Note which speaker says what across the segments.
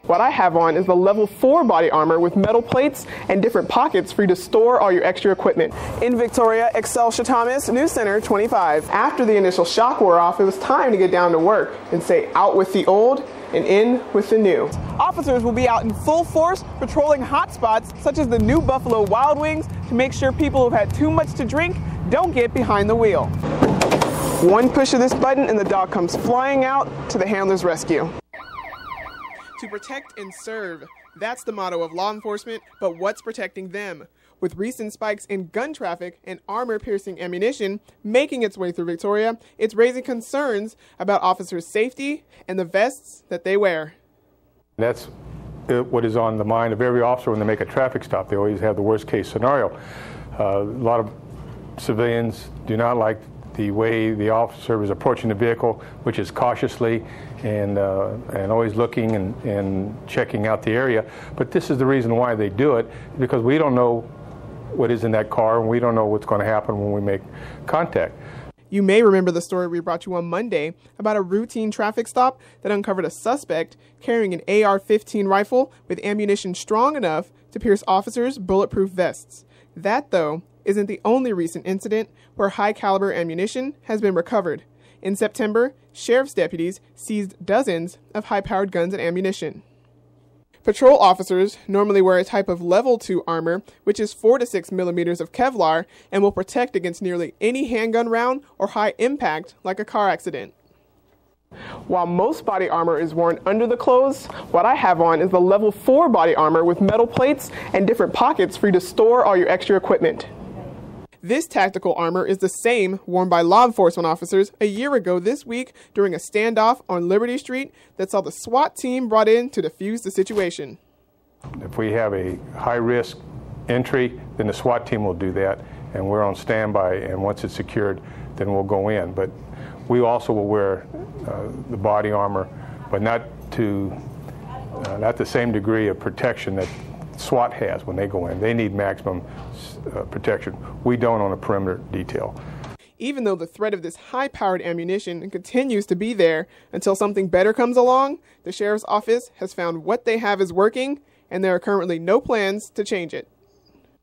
Speaker 1: What I have on is the level 4 body armor with metal plates and different pockets for you to store all your extra equipment. In Victoria, Excelsha Thomas, News Center 25. After the initial shock wore off, it was time to get down to work and say out with the old and in with the new. Officers will be out in full force patrolling hot spots such as the new Buffalo Wild Wings to make sure people who've had too much to drink don't get behind the wheel. One push of this button and the dog comes flying out to the handler's rescue. To protect and serve, that's the motto of law enforcement, but what's protecting them? With recent spikes in gun traffic and armor-piercing ammunition making its way through Victoria, it's raising concerns about officers' safety and the vests that they wear.
Speaker 2: That's what is on the mind of every officer when they make a traffic stop. They always have the worst-case scenario. A lot of civilians do not like the way the officer is approaching the vehicle, which is cautiously and always looking and checking out the area. But this is the reason why they do it, because we don't know what is in that car, and we don't know what's going to happen when we make contact.
Speaker 1: You may remember the story we brought you on Monday about a routine traffic stop that uncovered a suspect carrying an AR-15 rifle with ammunition strong enough to pierce officers' bulletproof vests. That, though, isn't the only recent incident where high-caliber ammunition has been recovered. In September, sheriff's deputies seized dozens of high-powered guns and ammunition. Patrol officers normally wear a type of level 2 armor, which is 4 to 6 millimeters of Kevlar and will protect against nearly any handgun round or high impact like a car accident. While most body armor is worn under the clothes, what I have on is the level 4 body armor with metal plates and different pockets for you to store all your extra equipment. This tactical armor is the same worn by law enforcement officers a year ago this week during a standoff on Liberty Street that saw the SWAT team brought in to defuse the situation.
Speaker 2: If we have a high-risk entry, then the SWAT team will do that, and we're on standby, and once it's secured, then we'll go in. But we also will wear the body armor, but not the same degree of protection that SWAT has when they go in. They need maximum protection. We don't on a perimeter detail.
Speaker 1: Even though the threat of this high-powered ammunition continues to be there until something better comes along, the sheriff's office has found what they have is working, and there are currently no plans to change it.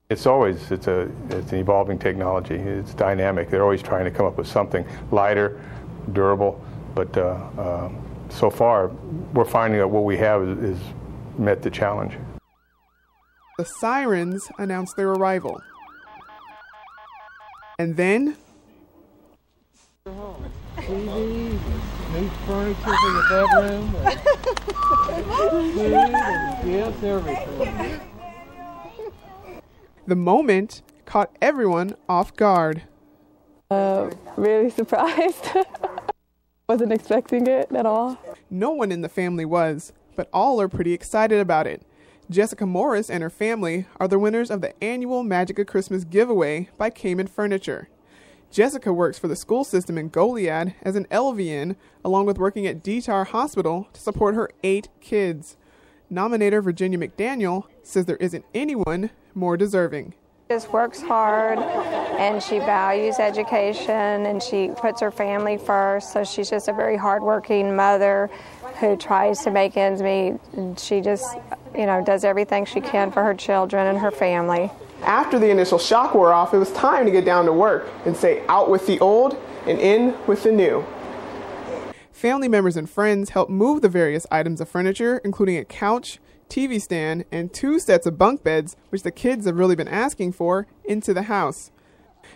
Speaker 2: It's an evolving technology. It's dynamic. They're always trying to come up with something lighter, durable, but so far we're finding that what we have is met the challenge.
Speaker 1: The sirens announced their arrival. And then
Speaker 3: TV, new furniture for your bedroom, food and gifts, everything.
Speaker 1: The moment caught everyone off guard.
Speaker 4: Really surprised. Wasn't expecting it at all.
Speaker 1: No one in the family was, but all are pretty excited about it. Jessica Morris and her family are the winners of the annual Magic of Christmas giveaway by Cayman Furniture. Jessica works for the school system in Goliad as an LVN, along with working at DTAR Hospital to support her 8 kids. Nominator Virginia McDaniel says there isn't anyone more deserving.
Speaker 5: She just works hard, and she values education, and she puts her family first, so she's just a very hardworking mother who tries to make ends meet, and she just, does everything she can for her children and her family.
Speaker 1: After the initial shock wore off, it was time to get down to work and say out with the old and in with the new. Family members and friends helped move the various items of furniture, including a couch, TV stand, and 2 sets of bunk beds, which the kids have really been asking for, into the house.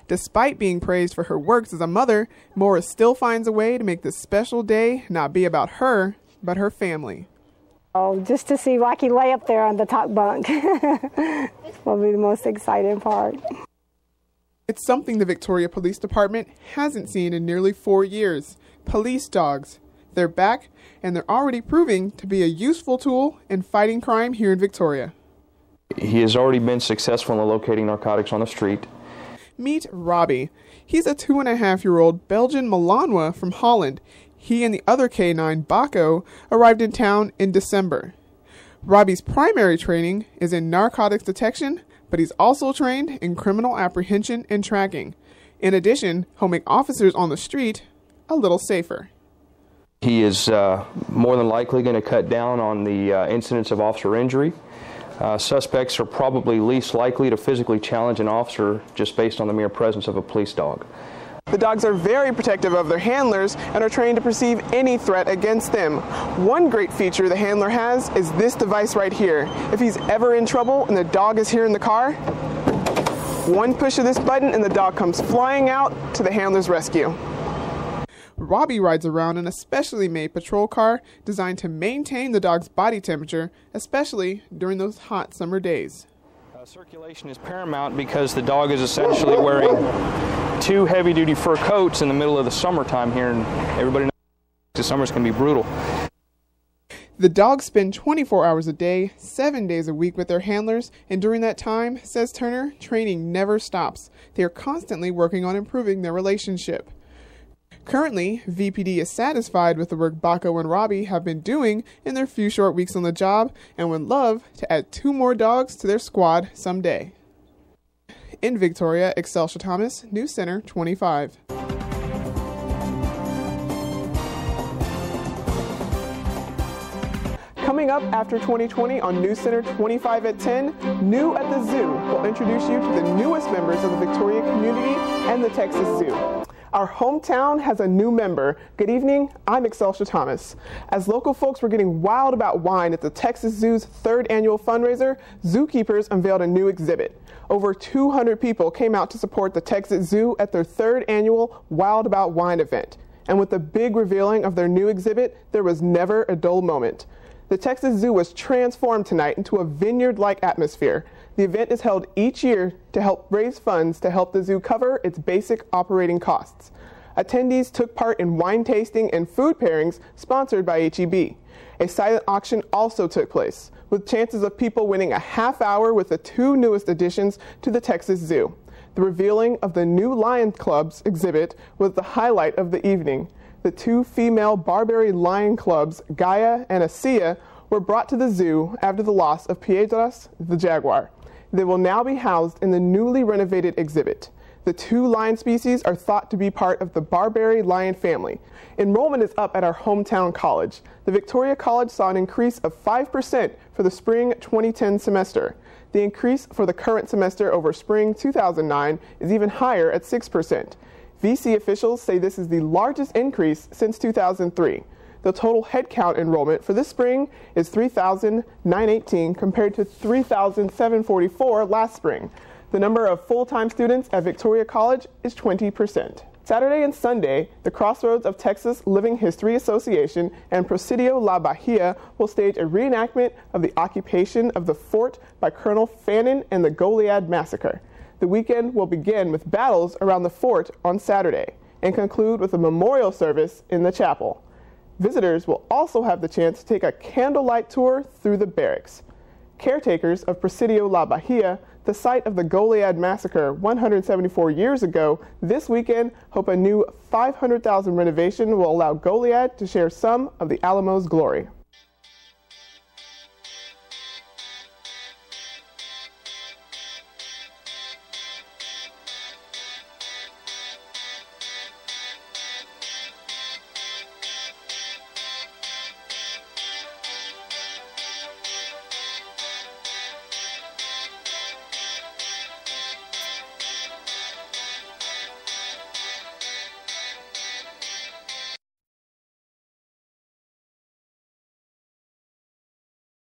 Speaker 1: Despite being praised for her works as a mother, Morris still finds a way to make this special day not be about her, but her family.
Speaker 6: Oh, just to see Rocky lay up there on the top bunk will be the most exciting part.
Speaker 1: It's something the Victoria Police Department hasn't seen in nearly 4 years. Police dogs. They're back, and they're already proving to be a useful tool in fighting crime here in Victoria.
Speaker 7: He has already been successful in locating narcotics on the street.
Speaker 1: Meet Robbie. He's a 2.5-year-old Belgian Malinois from Holland. He and the other K9, Baco, arrived in town in December. Robbie's primary training is in narcotics detection, but he's also trained in criminal apprehension and tracking. In addition, he'll make officers on the street a little safer.
Speaker 7: He is more than likely going to cut down on the incidence of officer injury. Suspects are probably least likely to physically challenge an officer just based on the mere presence of a police dog.
Speaker 1: The dogs are very protective of their handlers and are trained to perceive any threat against them. One great feature the handler has is this device right here. If he's ever in trouble and the dog is here in the car, one push of this button and the dog comes flying out to the handler's rescue. Robbie rides around in a specially made patrol car designed to maintain the dog's body temperature, especially during those hot summer days.
Speaker 7: Circulation is paramount because the dog is essentially wearing 2 heavy-duty fur coats in the middle of the summertime here, and everybody knows the summer's can be brutal.
Speaker 1: The dogs spend 24 hours a day, 7 days a week with their handlers, and during that time, says Turner, training never stops. They are constantly working on improving their relationship. Currently, VPD is satisfied with the work Baco and Robbie have been doing in their few short weeks on the job and would love to add 2 more dogs to their squad someday. In Victoria, Excelsha Thomas, News Center 25. Coming up after 2020 on News Center 25 at 10, New at the Zoo will introduce you to the newest members of the Victoria community and the Texas Zoo. Our hometown has a new member. Good evening, I'm Excelsha Thomas. As local folks were getting wild about wine at the Texas Zoo's 3rd annual fundraiser, zookeepers unveiled a new exhibit. Over 200 people came out to support the Texas Zoo at their 3rd annual Wild About Wine event. And with the big revealing of their new exhibit, there was never a dull moment. The Texas Zoo was transformed tonight into a vineyard-like atmosphere. The event is held each year to help raise funds to help the zoo cover its basic operating costs. Attendees took part in wine tasting and food pairings sponsored by HEB. A silent auction also took place, with chances of people winning a half hour with the 2 newest additions to the Texas Zoo. The revealing of the new Lion Club's exhibit was the highlight of the evening. The 2 female Barbary Lion Clubs, Gaia and Asia, were brought to the zoo after the loss of Piedras the jaguar. They will now be housed in the newly renovated exhibit. The 2 lion species are thought to be part of the Barbary lion family. Enrollment is up at our hometown college. The Victoria College saw an increase of 5% for the spring 2010 semester. The increase for the current semester over spring 2009 is even higher at 6%. VC officials say this is the largest increase since 2003. The total headcount enrollment for this spring is 3,918 compared to 3,744 last spring. The number of full-time students at Victoria College is 20%. Saturday and Sunday, the Crossroads of Texas Living History Association and Presidio La Bahia will stage a reenactment of the occupation of the fort by Colonel Fannin and the Goliad Massacre. The weekend will begin with battles around the fort on Saturday and conclude with a memorial service in the chapel. Visitors will also have the chance to take a candlelight tour through the barracks. Caretakers of Presidio La Bahia, the site of the Goliad Massacre 174 years ago, this weekend hope a new $500,000 renovation will allow Goliad to share some of the Alamo's glory.